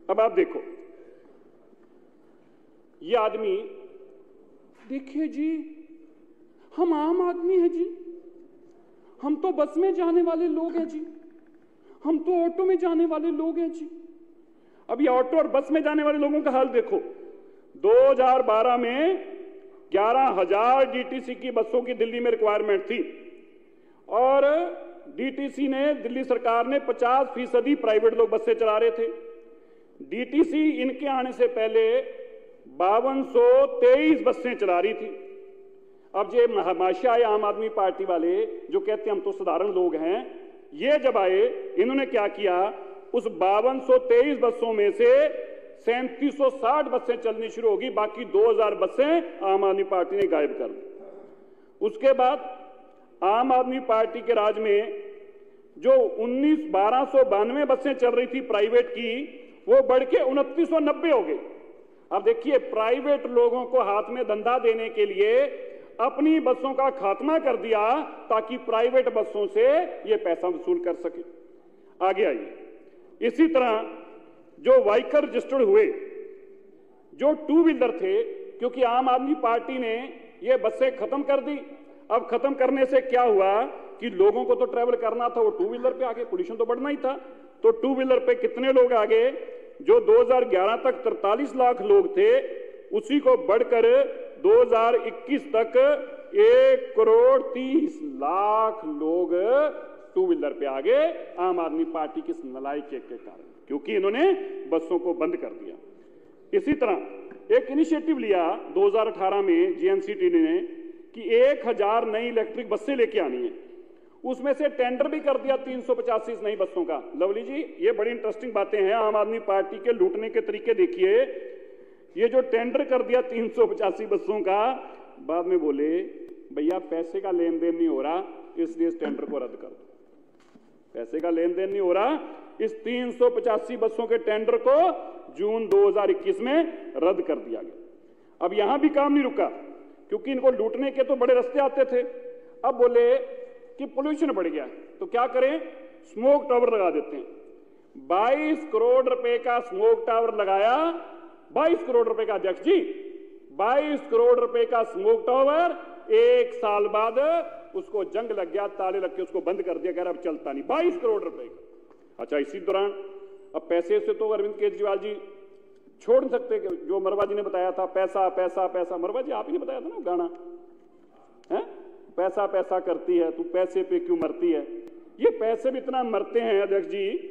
अब आप देखो, ये आदमी, देखिए जी, हम आम आदमी हैं जी, हम तो बस में जाने वाले लोग हैं जी, हम तो ऑटो में जाने वाले लोग हैं जी। अब ये ऑटो और बस में जाने वाले लोगों का हाल देखो। 2012 में 11,000 डीटीसी की बसों की दिल्ली में रिक्वायरमेंट थी और डीटीसी ने, दिल्ली सरकार ने 50% प्राइवेट लोग बसें चला रहे थे। डीटीसी इनके आने से पहले 5223 बसें चला रही थी। अब ये हमाशा आए आम आदमी पार्टी वाले जो कहते हैं हम तो साधारण लोग हैं, ये जब आए इन्होंने क्या किया, उस 5223 बसों में से 3760 बसें चलनी शुरू होगी, बाकी 2000 बसें आम आदमी पार्टी ने गायब कर दी। उसके बाद आम आदमी पार्टी के राज में जो 1292 बसें चल रही थी प्राइवेट की, वो बढ़ के 2990 हो गई। अब देखिए, प्राइवेट लोगों को हाथ में धंधा देने के लिए अपनी बसों का खात्मा कर दिया ताकि प्राइवेट बसों से ये पैसा वसूल कर सके। आगे आइए, इसी तरह जो व्हीकल रजिस्टर्ड हुए, जो टू व्हीलर थे, क्योंकि आम आदमी पार्टी ने ये बसें खत्म कर दी। अब खत्म करने से क्या हुआ कि लोगों को तो ट्रैवल करना था, वो टू व्हीलर पे आ गए, पोल्यूशन तो बढ़ना ही था। तो टू व्हीलर पे कितने लोग आ गए, जो 2011 तक 43 लाख लोग थे, उसी को बढ़कर 2021 तक 1,30,00,000 लोग टू व्हीलर पे आ गए, आम आदमी पार्टी की नालायकी के कारण, क्योंकि इन्होंने बसों को बंद कर दिया। इसी तरह एक इनिशिएटिव लिया 2018 में जीएनसीटी ने कि 1000 नई इलेक्ट्रिक बसें लेके आनी है। उसमें से टेंडर भी कर दिया 385 नई बसों का। लवली जी, ये बड़ी इंटरेस्टिंग बातें हैं, आम आदमी पार्टी के लूटने के तरीके देखिए। ये जो टेंडर कर दिया 385 बसों का, बाद में बोले भैया पैसे का लेन देन नहीं हो रहा, इसलिए इस टेंडर को रद्द कर दो। पैसे का लेन देन नहीं हो रहा, इस 385 बसों के टेंडर को जून 2021 में रद्द कर दिया गया। अब यहां भी काम नहीं रुका, क्योंकि इनको लूटने के तो बड़े रास्ते आते थे। अब बोले कि पोल्यूशन बढ़ गया, तो क्या करें, स्मोक टावर लगा देते हैं। 22 करोड़ रुपए का स्मोक टावर लगाया, 22 करोड़ रुपए का, अध्यक्ष जी, 22 करोड़ रुपए का स्मोक टावर, 1 साल बाद उसको जंग लग गया, ताले लग के उसको बंद कर दिया, कह रहा अब चलता नहीं। 22 करोड़ रुपए का। अच्छा, इसी दौरान अब पैसे से तो अरविंद केजरीवाल जी छोड़ नहीं सकते, जो मरवा जी ने बताया था, पैसा पैसा पैसा। मरवा जी, आप ही ने बताया था ना गाना, है, पैसा पैसा करती है तू, पैसे पे क्यों मरती है। ये पैसे भी इतना मरते हैं अध्यक्ष जी,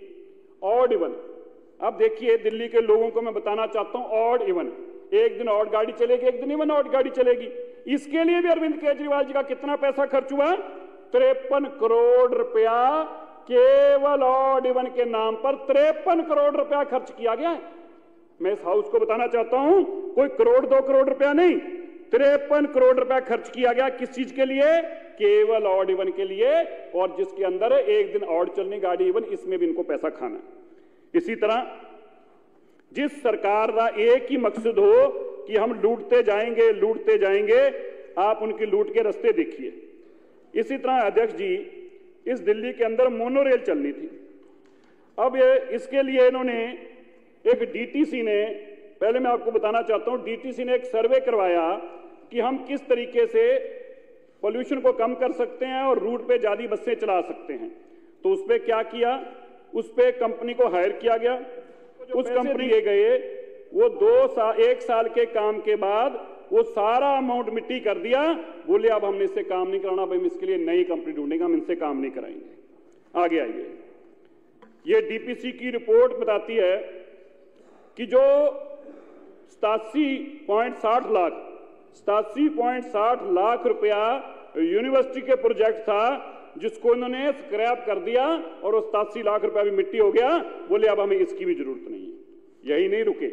ऑड इवन। अब देखिए, दिल्ली के लोगों को मैं बताना चाहता हूं, ऑड इवन, एक दिन ऑड गाड़ी चलेगी, एक दिन इवन ऑड गाड़ी चलेगी। इसके लिए भी अरविंद केजरीवाल जी का कितना पैसा खर्च हुआ, 53 करोड़ रुपया केवल ऑड इवन के नाम पर 53 करोड़ रुपया खर्च किया गया है। मैं इस हाउस को बताना चाहता हूं, कोई करोड़ 2 करोड़ रुपया नहीं, 53 करोड़ रुपया खर्च किया गया। किस चीज के लिए, केवल ऑड इवन के लिए, और जिसके अंदर एक दिन ऑड चलनी गाड़ी इवन, इसमें भी इनको पैसा खाना है। इसी तरह जिस सरकार का एक ही मकसद हो कि हम लूटते जाएंगे लूटते जाएंगे, आप उनकी लूट के रास्ते देखिए। इसी तरह अध्यक्ष जी, इस दिल्ली के अंदर मोनो रेल चलनी थी। अब इसके लिए इन्होंने एक डीटीसी ने, पहले मैं आपको बताना चाहता हूं, डीटीसी ने एक सर्वे करवाया कि हम किस तरीके से पोल्यूशन को कम कर सकते हैं और रूट पे ज्यादा बसें चला सकते हैं। तो उस पर क्या किया, उस पर कंपनी को हायर किया गया, उस कंपनी ले गए, वो 1 साल के काम के बाद वो सारा अमाउंट मिट्टी कर दिया। बोले अब हमने इससे काम नहीं कराना भाई, हम इसके लिए नई कंपनी ढूंढेंगे, हम इनसे काम नहीं कराएंगे। आगे आइए, ये डीपीसी की रिपोर्ट बताती है कि जो 87.60 लाख रुपया यूनिवर्सिटी के प्रोजेक्ट था, जिसको इन्होंने स्क्रैप कर दिया और 87 लाख रुपया भी मिट्टी हो गया। बोले अब हमें इसकी भी जरूरत नहीं है। यही नहीं रुके,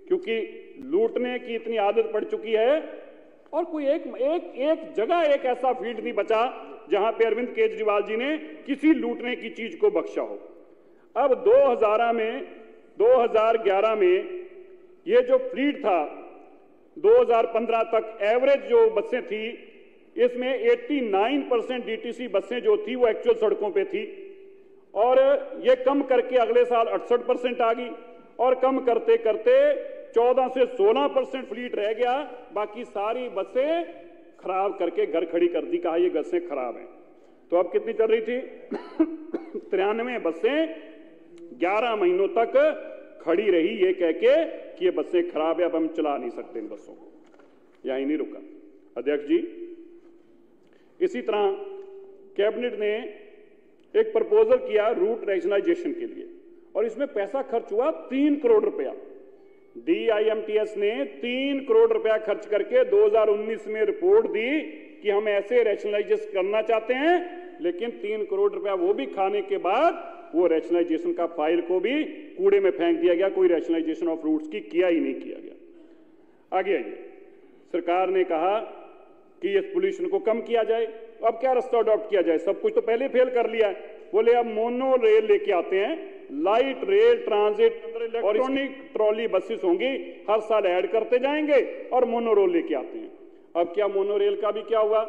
क्योंकि लूटने की इतनी आदत पड़ चुकी है और कोई एक जगह एक ऐसा फील्ड नहीं बचा जहां पे अरविंद केजरीवाल जी ने किसी लूटने की चीज को बख्शा हो। अब 2011 में ये जो फ्लीट था, 2015 तक एवरेज जो बसें थी, इसमें 89% डीटीसी बसें जो थी वो एक्चुअल सड़कों पे थी, और ये कम करके अगले साल 68% आ गई। और कम करते करते 14 से 16% फ्लीट रह गया, बाकी सारी बसें खराब करके घर खड़ी कर दी, कहा ये बसें खराब हैं। तो अब कितनी चल रही थी 93 बसें 11 महीनों तक खड़ी रही, ये कह के कि ये बसें खराब है, अब हम चला नहीं सकते इन बसों को। यहीं नहीं रुका अध्यक्ष जी। इसी तरह कैबिनेट ने एक प्रपोजल किया रूट रैशनलाइजेशन के लिए, और इसमें पैसा खर्च हुआ 3 करोड़ रुपया। DIMTS ने 3 करोड़ रुपया खर्च करके 2019 में रिपोर्ट दी कि हम ऐसे रैशनलाइजेशन करना चाहते हैं, लेकिन 3 करोड़ रुपया वो भी खाने के बाद वो रैशनलाइजेशन का फाइल को भी कूड़े में फेंक दिया गया, कोई रैशनलाइजेशन ऑफ रूट्स की किया ही नहीं किया गया। आगे आइए, सरकार ने कहा कि इस पोल्यूशन को कम किया जाए। अब क्या रास्ता अडॉप्ट किया जाए? सब कुछ तो पहले फेल कर लिया है। बोले अब मोनो रेल लेके आते हैं, लाइट रेल ट्रांजिट और इलेक्ट्रॉनिक ट्रॉली बसेस होंगी, हर साल ऐड करते जाएंगे और मोनो रेल लेके आते हैं। अब क्या मोनो रेल का भी क्या हुआ?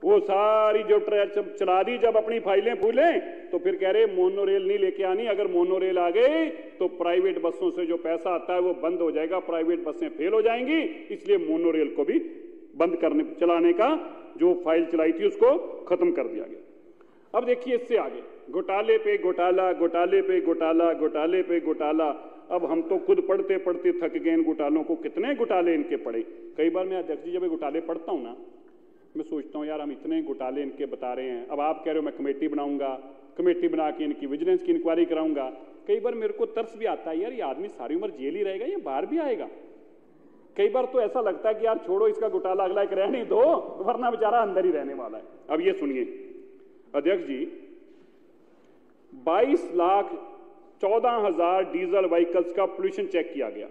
वो सारी जो ट्रेन चला दी, जब अपनी फाइलें फूलें तो फिर कह रहे मोनो रेल नहीं लेके आनी, अगर मोनो रेल आ गई तो प्राइवेट बसों से जो पैसा आता है वो बंद हो जाएगा, प्राइवेट बसें फेल हो जाएंगी, इसलिए मोनो रेल को भी बंद करने चलाने का जो फाइल चलाई थी उसको खत्म कर दिया गया। अब देखिए इससे आगे घोटाले पे घोटाला, घोटाले पे घोटाला, घोटाले पे घोटाला। अब हम तो खुद पढ़ते पढ़ते थक गए इन घोटालों को, कितने घोटाले इनके पड़े। कई बार मैं अध्यक्ष जी जब ये घोटाले पढ़ता हूं ना, मैं सोचता हूं यार हम इतने घोटाले इनके बता रहे हैं, अब आप कह रहे हो मैं कमेटी बनाऊंगा, कमेटी बना के इनकी विजिलेंस की इंक्वायरी कराऊंगा। कई बार मेरे को तरस भी आता है, यार ये आदमी सारी उम्र जेल ही रहेगा, ये बाहर भी आएगा। कई बार तो ऐसा लगता है कि यार छोड़ो इसका घोटाला, अगला एक रहने दो, वरना बेचारा अंदर ही रहने वाला है। अब ये सुनिए अध्यक्ष जी, 22,14,000 डीजल व्हीकल्स का पोल्यूशन चेक किया गया।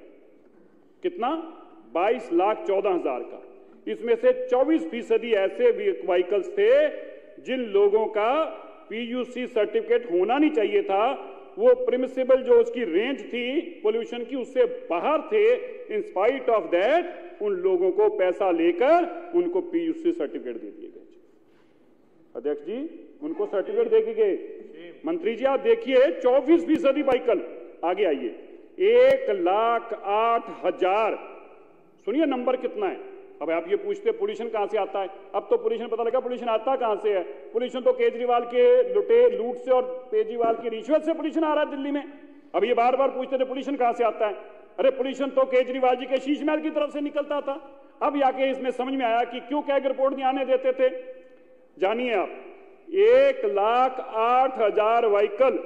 कितना? 22,14,000 का। इसमें से 24% ऐसे व्हीकल्स थे जिन लोगों का PUC सर्टिफिकेट होना नहीं चाहिए था, वो परमिसिबल जो उसकी रेंज थी पोल्यूशन की उससे बाहर थे। इन स्पाइट ऑफ दैट उन लोगों को पैसा लेकर उनको PUC सर्टिफिकेट दे दिए गए। अध्यक्ष जी उनको सर्टिफिकेट दे गए। मंत्री जी आप देखिए 24% व्हीकल। आगे आइए, 1,08,000। सुनिए नंबर कितना है। अब आप ये पूछते पोल्यूशन कहां से आता है? अब तो पोल्यूशन पता लगा पोल्यूशन आता कहां से है। पोल्यूशन तो केजरीवाल के लूट से और केजरीवाल की रिश्वत से पोल्यूशन आ रहा है दिल्ली में। अब ये बार बार पूछते थे पोल्यूशन कहां से आता है। अरे पोल्यूशन तो केजरीवाल जी के शीश महल की तरफ से निकलता था। अब जाके इसमें समझ में आया कि क्यों कैग रिपोर्ट नहीं आने देते थे। जानिए आप, 1,08,000 व्हीकल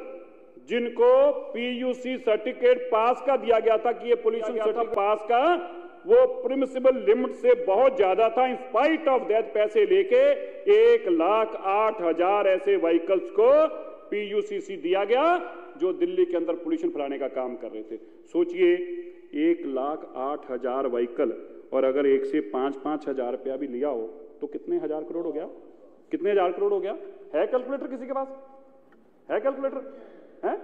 जिनको PUC सर्टिफिकेट पास का दिया गया था कि ये पोल्यूशन सर्टिफिकेट पास का, वो परमिसिबल लिमिट से बहुत ज्यादा था। इन स्पाइट ऑफ दैट पैसे लेके 1,08,000 ऐसे व्हीकल्स को PUCC दिया गया जो दिल्ली के अंदर पोल्यूशन फैलाने का काम कर रहे थे। सोचिए 1,08,000 व्हीकल, और अगर 1 से 5-5 हजार रुपया भी लिया हो तो कितने हजार करोड़ हो गया? कितने हजार करोड़ हो गया? है कैलकुलेटर किसी के पास? है कैलकुलेटर? है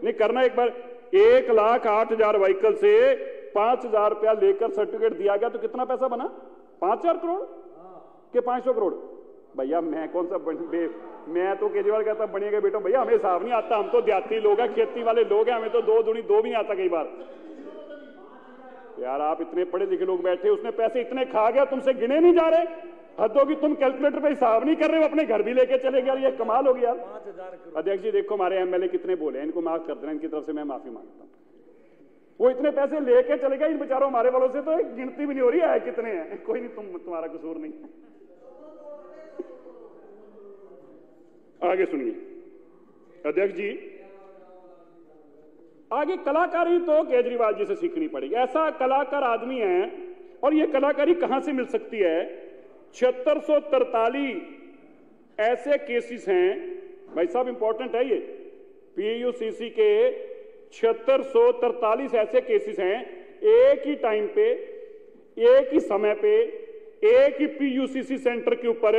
नहीं करना एक बार। 1,08,000 व्हीकल से 5,000 रुपया लेकर सर्टिफिकेट दिया गया तो कितना पैसा बना? 5,000 करोड़ के 500 करोड़। भैया मैं कौन सा मैं तो केजरीवाल कहता बनेगा बेटा, भैया हमें हिसाब नहीं आता, हम तो देहाती लोग हैं, खेती वाले लोग हैं, हमें तो 2 दूनी 2 भी नहीं आता कई बार। यार आप इतने पढ़े लिखे लोग बैठे, उसने पैसे इतने खा गया, तुमसे गिने नहीं जा रहे। हद होगी, तुम कैलकुलेटर पे हिसाब नहीं कर रहे हो, अपने घर भी लेके चले गए। ये कमाल हो गया। अध्यक्ष जी देखो हमारे MLA कितने बोले, इनको माफ कर देना, इनकी तरफ से मैं माफी मांगता हूं। वो इतने पैसे लेके चले गए, इन बेचारों हमारे वालों से तो गिनती भी नहीं हो रही है कितने हैं। कोई नहीं, तुम्हारा कसूर नहीं। आगे सुनिए अध्यक्ष जी, आगे कलाकारी तो केजरीवाल जी से सीखनी पड़ेगी। ऐसा कलाकार आदमी है, और ये कलाकारी कहां से मिल सकती है? 7643 ऐसे केसेस हैं भाई साहब, इंपॉर्टेंट है ये। PUCC के 7643 ऐसे केसेस हैं, एक ही टाइम पे, एक ही समय पे, एक ही PUCC सेंटर के ऊपर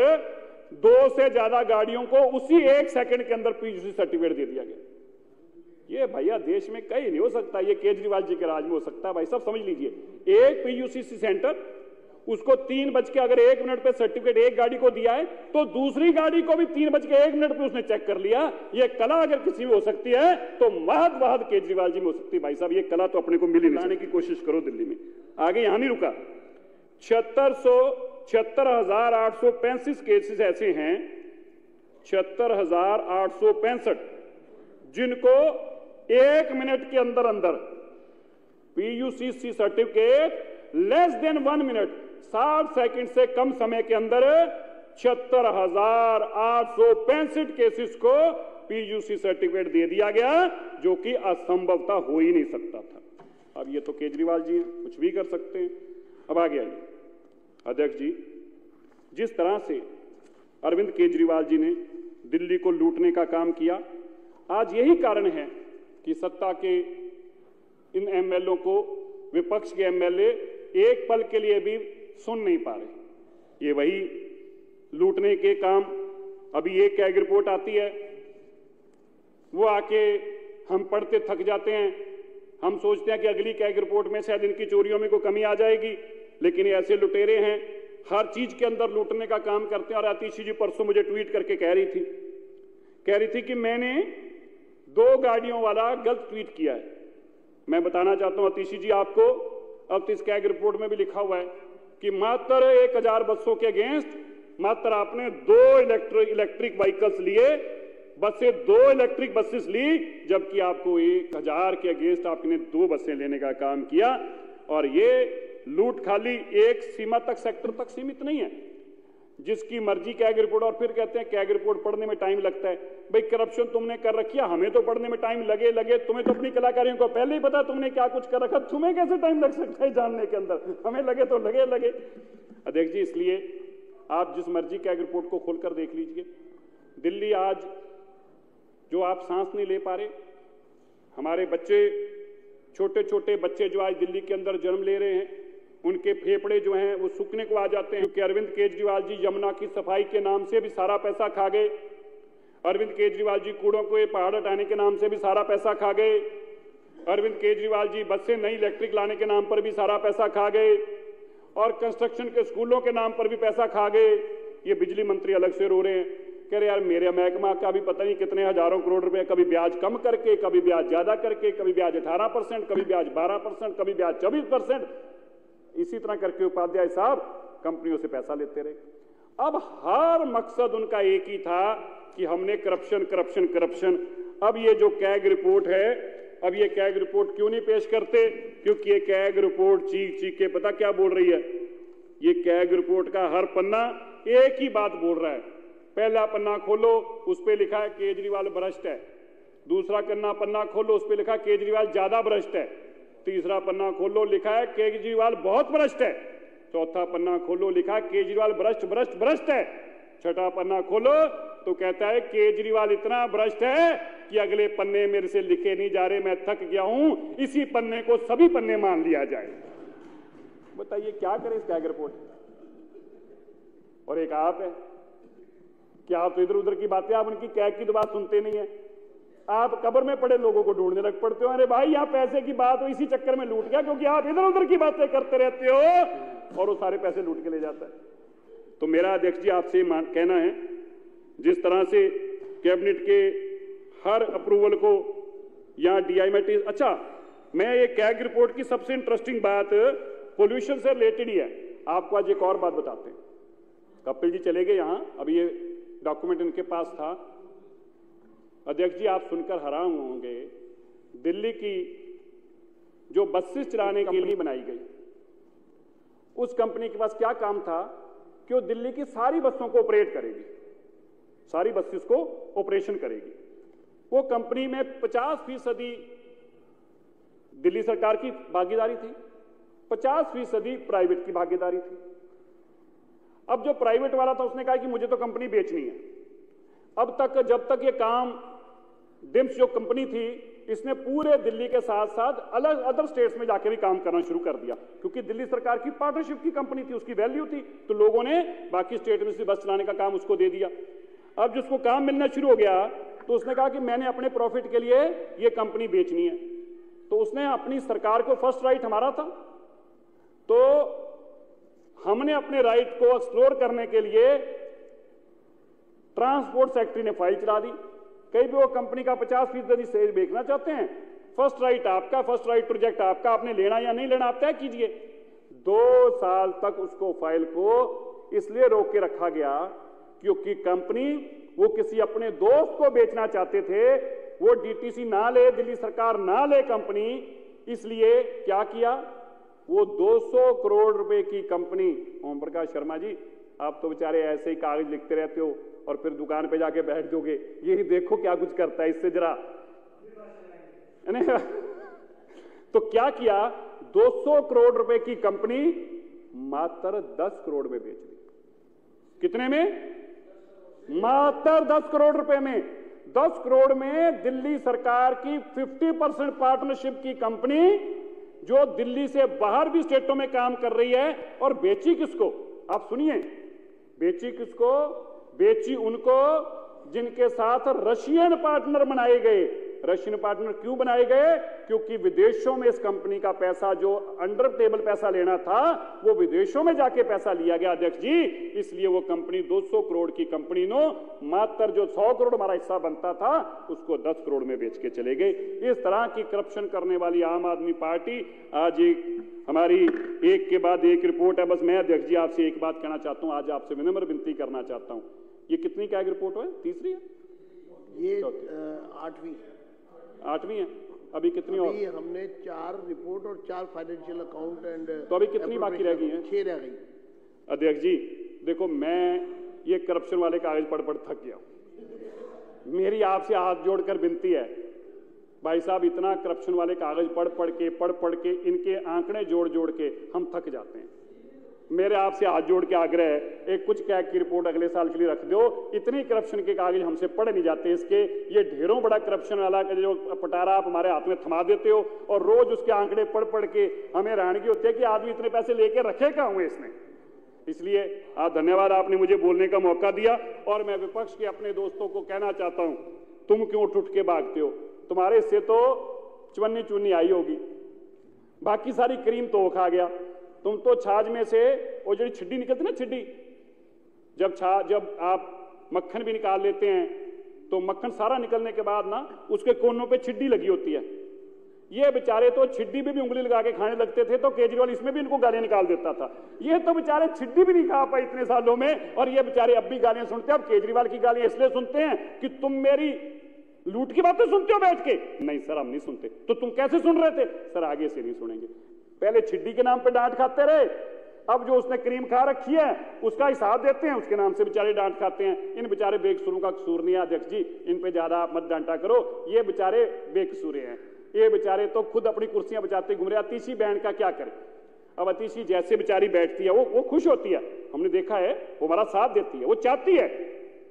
2 से ज्यादा गाड़ियों को उसी 1 सेकंड के अंदर PUCC सर्टिफिकेट दे दिया गया। ये भैया देश में कहीं नहीं हो सकता, ये केजरीवाल जी के राज में हो सकता है। भाई साहब समझ लीजिए, एक PUCC सेंटर उसको 3:01 पे सर्टिफिकेट एक गाड़ी को दिया है, तो दूसरी गाड़ी को भी 3:01 पे उसने चेक कर लिया। ये कला अगर किसी में हो सकती है तो महद केजरीवाल जी में हो सकती है। भाई साहब, ये कला तो अपने को मिल ही लाने की कोशिश करो दिल्ली में। आगे यहां नहीं रुका, 76,835 केसेस ऐसे हैं, 76,865, जिनको 1 मिनट के अंदर अंदर PUCC certificate less than 1 minute, 60 second से कम समय के अंदर 76,865 केसेस को PUC सर्टिफिकेट दे दिया गया, जो कि असंभवता हो ही नहीं सकता था। अब ये तो केजरीवाल जी हैं, कुछ भी कर सकते हैं। अब आगे आइए अध्यक्ष जी, जिस तरह से अरविंद केजरीवाल जी ने दिल्ली को लूटने का काम किया, आज यही कारण है कि सत्ता के इन एमएलए को विपक्ष के एमएलए एक पल के लिए भी सुन नहीं पा रहे। ये वही लूटने के काम, अभी एक कैग रिपोर्ट आती है, वो आके हम पढ़ते थक जाते हैं, हम सोचते हैं कि अगली कैग रिपोर्ट में शायद इनकी चोरियों में कोई कमी आ जाएगी, लेकिन ये ऐसे लुटेरे हैं, हर चीज के अंदर लूटने का काम करते हैं। और आतिशी जी परसों मुझे ट्वीट करके कह रही थी कि मैंने 2 गाड़ियों वाला गलत ट्वीट किया है। मैं बताना चाहता हूं आतिशी जी आपको, अब तो इस कैग रिपोर्ट में भी लिखा हुआ है कि मात्र 1000 बसों के अगेंस्ट मात्र आपने 2 इलेक्ट्रिक व्हीकल्स लिए, बसें 2 इलेक्ट्रिक बसेस ली, जबकि आपको 1000 के अगेंस्ट आपने 2 बसें लेने का काम किया। और ये लूट खाली एक सीमा तक, सेक्टर तक सीमित नहीं है, जिसकी मर्जी कैग रिपोर्ट। और फिर कहते हैं कैग रिपोर्ट पढ़ने में टाइम लगता है। भाई करप्शन तुमने कर रखी है, हमें तो पढ़ने में टाइम लगे, तुम्हें तो अपनी कलाकारियों को पहले ही पता तुमने क्या कुछ कर रखा, तुम्हें कैसे टाइम लग सकता है जानने के अंदर, हमें लगे तो लगे। अध्यक्ष जी, इसलिए आप जिस मर्जी कैग रिपोर्ट को खोलकर देख लीजिए, दिल्ली आज जो आप सांस नहीं ले पा रहे, हमारे बच्चे, छोटे छोटे बच्चे जो आज दिल्ली के अंदर जन्म ले रहे हैं, उनके फेफड़े जो हैं वो सूखने को आ जाते हैं, क्योंकि अरविंद केजरीवाल जी यमुना की सफाई के नाम से भी सारा पैसा खा गए। अरविंद केजरीवाल जी कूड़ों को ये पहाड़ हटाने के नाम से भी सारा पैसा खा गए। अरविंद केजरीवाल जी बसें नई इलेक्ट्रिक लाने के नाम पर भी सारा पैसा खा गए, और कंस्ट्रक्शन के स्कूलों के नाम पर भी पैसा खा गए। ये बिजली मंत्री अलग से रो रहे हैं, कह रहे यार मेरे महकमा का भी पता नहीं कितने हजारों करोड़ रुपए, कभी ब्याज कम करके, कभी ब्याज ज्यादा करके, कभी ब्याज 18%, कभी ब्याज 12%, कभी ब्याज 24%, इसी तरह करके उपाध्याय साहब कंपनियों से पैसा लेते रहे। अब हर मकसद उनका एक ही था कि हमने करप्शन। अब ये जो कैग रिपोर्ट है, अब ये कैग रिपोर्ट क्यों नहीं पेश करते? क्योंकि ये कैग रिपोर्ट चीख के पता क्या बोल रही है? ये कैग रिपोर्ट का हर पन्ना एक ही बात बोल रहा है। पहला पन्ना खोलो, उस पर लिखा है केजरीवाल भ्रष्ट है। दूसरा पन्ना खोलो, उस पर लिखा केजरीवाल ज्यादा भ्रष्ट है। तीसरा पन्ना खोलो, लिखा है केजरीवाल बहुत भ्रष्ट है। चौथा पन्ना खोलो, लिखा है केजरीवाल भ्रष्ट है। छठा पन्ना खोलो तो कहता है केजरीवाल इतना भ्रष्ट है कि अगले पन्ने मेरे से लिखे नहीं जा रहे, मैं थक गया हूं, इसी पन्ने को सभी पन्ने मान लिया जाए। बताइए क्या करें इस कैग रिपोर्ट? और एक आप है कि आप तो इधर उधर की बातें, आप उनकी कैग की तो बात सुनते नहीं है, आप कब्र में पड़े लोगों को ढूंढने लग पड़ते हो। अरे भाई यहाँ पैसे की बात हो, इसी चक्कर में लूट गया, क्योंकि आप इधर उधर की बातें करते रहते हो और वो सारे पैसे लूट के ले जाता है। तो मेरा अध्यक्ष जी आपसे कहना है, जिस तरह से कैबिनेट के हर अप्रूवल को यहाँ DI अच्छा, मैं ये कैग रिपोर्ट की सबसे इंटरेस्टिंग बात पोल्यूशन से रिलेटेड ही है। आपको आज एक और बात बताते हैं। कपिल जी चले गए यहाँ, अभी ये डॉक्यूमेंट इनके पास था। अध्यक्ष जी आप सुनकर हैरान होंगे, दिल्ली की जो बसेस चलाने के लिए बनाई गई, उस कंपनी के पास क्या काम था कि वो दिल्ली की सारी बसों को ऑपरेट करेगी, सारी बसेस को ऑपरेशन करेगी। वो कंपनी में 50% दिल्ली सरकार की भागीदारी थी, 50% प्राइवेट की भागीदारी थी। अब जो प्राइवेट वाला था उसने कहा कि मुझे तो कंपनी बेचनी है। अब तक जब तक ये काम डिम्स जो कंपनी थी, इसने पूरे दिल्ली के साथ साथ अलग अदर स्टेट्स में जाके भी काम करना शुरू कर दिया, क्योंकि दिल्ली सरकार की पार्टनरशिप की कंपनी थी, उसकी वैल्यू थी, तो लोगों ने बाकी स्टेट में से बस चलाने का काम उसको दे दिया। अब जिसको काम मिलना शुरू हो गया तो उसने कहा कि मैंने अपने प्रॉफिट के लिए ये कंपनी बेचनी है। तो उसने अपनी सरकार को फर्स्ट राइट हमारा था, तो हमने अपने राइट को एक्सप्लोर करने के लिए ट्रांसपोर्ट सेक्रेटरी ने फाइल चला दी। कहीं भी वो कंपनी का 50% शेयर बेचना चाहते हैं, फर्स्ट राइट आपका, फर्स्ट राइट प्रोजेक्ट आपका, आपने लेना या नहीं लेना आप तय कीजिए। 2 साल तक उसको फाइल को इसलिए रोक के रखा गया क्योंकि कंपनी वो किसी अपने दोस्त को बेचना चाहते थे, वो डीटीसी ना ले, दिल्ली सरकार ना ले कंपनी, इसलिए क्या किया, वो 200 करोड़ रुपए की कंपनी। ओम प्रकाश शर्मा जी, आप तो बेचारे ऐसे ही कागज लिखते रहते हो और फिर दुकान पे जाके बैठ जाओगे, यही देखो क्या कुछ करता है इससे जरा। तो क्या किया, 200 करोड़ रुपए की कंपनी मात्र 10 करोड़ में बेच दी। कितने में? मात्र 10 करोड़ रुपए में। 10 करोड़ में दिल्ली सरकार की 50% पार्टनरशिप की कंपनी जो दिल्ली से बाहर भी स्टेटों में काम कर रही है, और बेची किसको? आप सुनिए, बेची किसको? बेची उनको जिनके साथ रशियन पार्टनर बनाए गए। रशियन पार्टनर क्यों बनाए गए? क्योंकि विदेशों में इस कंपनी का पैसा, जो अंडर टेबल पैसा लेना था, वो विदेशों में जाके पैसा लिया गया अध्यक्ष जी। इसलिए वो कंपनी 200 करोड़ की कंपनी नो मात्र जो 100 करोड़ हमारा हिस्सा बनता था उसको 10 करोड़ में बेच के चले गए। इस तरह की करप्शन करने वाली आम आदमी पार्टी आज हमारी एक के बाद एक रिपोर्ट है। बस मैं अध्यक्ष जी आपसे एक बात कहना चाहता हूं, आज आपसे विनम्र विनती करना चाहता हूं। ये कितनी क्या रिपोर्ट है? तीसरी है? ये 8वीं है। अभी कितनी और? हमने 4 रिपोर्ट और 4 फाइनेंशियल अकाउंट एंड, तो अभी कितनी बाकी रह गई हैं? 6 रह गई। अध्यक्ष जी देखो, मैं ये करप्शन वाले कागज पढ़ पढ़ थक गया। मेरी आपसे हाथ जोड़कर विनती है, भाई साहब, इतना करप्शन वाले कागज पढ़ पढ़ के इनके आंकड़े जोड़ जोड़ के हम थक जाते हैं। मेरे आपसे हाथ जोड़ के आग्रह है, एक कुछ कैग की रिपोर्ट अगले साल के लिए रख दो। इतनी करप्शन के कागज हमसे पढ़े नहीं जाते इसके। ये ढेरों बड़ा करप्शन वाला का जो पटारा आप हमारे हाथ में थमा देते हो और रोज उसके आंकड़े पढ़ पढ़ के हमें हैरानगी होती है कि आदमी इतने पैसे लेके रखे कहां हुए इसने। इसलिए आप धन्यवाद, आपने मुझे बोलने का मौका दिया। और मैं विपक्ष के अपने दोस्तों को कहना चाहता हूं, तुम क्यों उठ के भागते हो? तुम्हारे से तो चवन्नी चुन्नी आई होगी, बाकी सारी क्रीम तो वो खा गया। तुम तो छाछ में से वो जो छिड्डी निकलती ना, छिड्डी, जब आप मक्खन भी निकाल लेते हैं तो मक्खन सारा निकलने के बाद ना उसके कोनों पे छिड्डी लगी होती है। ये बेचारे तो छिड्डी भी उंगली लगा के खाने लगते थे, तो केजरीवाल इसमें भी इनको गालियां निकाल देता था। ये तो बेचारे छिड्डी भी नहीं खा पाए इतने सालों में, और ये बेचारे अब भी गालियां सुनते हैं। अब केजरीवाल की गालियां इसलिए सुनते हैं कि तुम मेरी लूट की बातें सुनते हो बैठ के। नहीं सर, हम नहीं सुनते। तो तुम कैसे सुन रहे थे? सर आगे से नहीं सुनेंगे। पहले छिड्डी के नाम पे डांट खाते रहे, अब जो उसने क्रीम खा रखी है उसका हिसाब देते हैं, उसके नाम से बेचारे डांट खाते हैं। इन बेचारे बेकसूरों का कसूर नहीं है अध्यक्ष जी, इन पे ज्यादा मत डांटा करो। ये बेचारे बेकसूरे हैं, ये बेचारे तो खुद अपनी कुर्सियां बचाते घूम रहे। अतीशी बहन का क्या करे? अब अतीशी जैसे बेचारी बैठती है वो खुश होती है, हमने देखा है, वो हमारा साथ देती है। वो चाहती है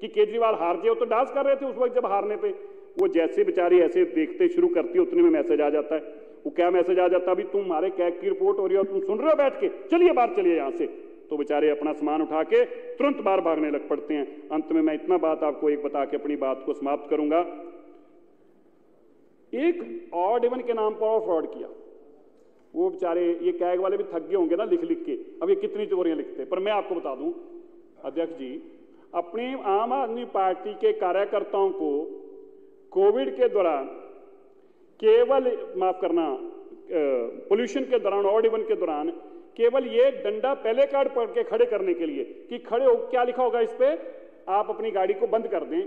कि केजरीवाल हार जाए। तो डांस कर रहे थे उस वक्त जब हारने पे, वो जैसे बेचारी ऐसे देखते शुरू करती है उतने में मैसेज आ जाता है। वो क्या मैसेज आ जाता है? अभी तुम हमारे कैग की रिपोर्ट हो रही है और तुम सुन रहे हो बैठ के, चलिए बाहर चलिए यहां से। तो बेचारे अपना सामान उठा के तुरंत बाहर भागने लग पड़ते हैं। अंत में मैं इतना बात आपको एक बता के अपनी बात को समाप्त करूंगा। एक ऑड इवन के नाम पर और फ्रॉड किया। वो बेचारे ये कैग वाले भी थक गए होंगे ना लिख लिख के, अब ये कितनी चोरियां लिखते। पर मैं आपको बता दूं अध्यक्ष जी, अपनी आम आदमी पार्टी के कार्यकर्ताओं को कोविड के दौरान केवल, माफ करना, पोल्यूशन के दौरान, ऑड इवन के दौरान केवल ये डंडा पहले कार्ड पकड़ के खड़े करने के लिए कि खड़े हो, क्या लिखा होगा इस पे, आप अपनी गाड़ी को बंद कर दें,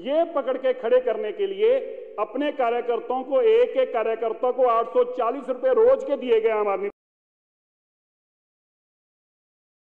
ये पकड़ के खड़े करने के लिए अपने कार्यकर्ताओं को, एक एक कार्यकर्ता को 840 रुपए रोज के दिए गए आम आदमी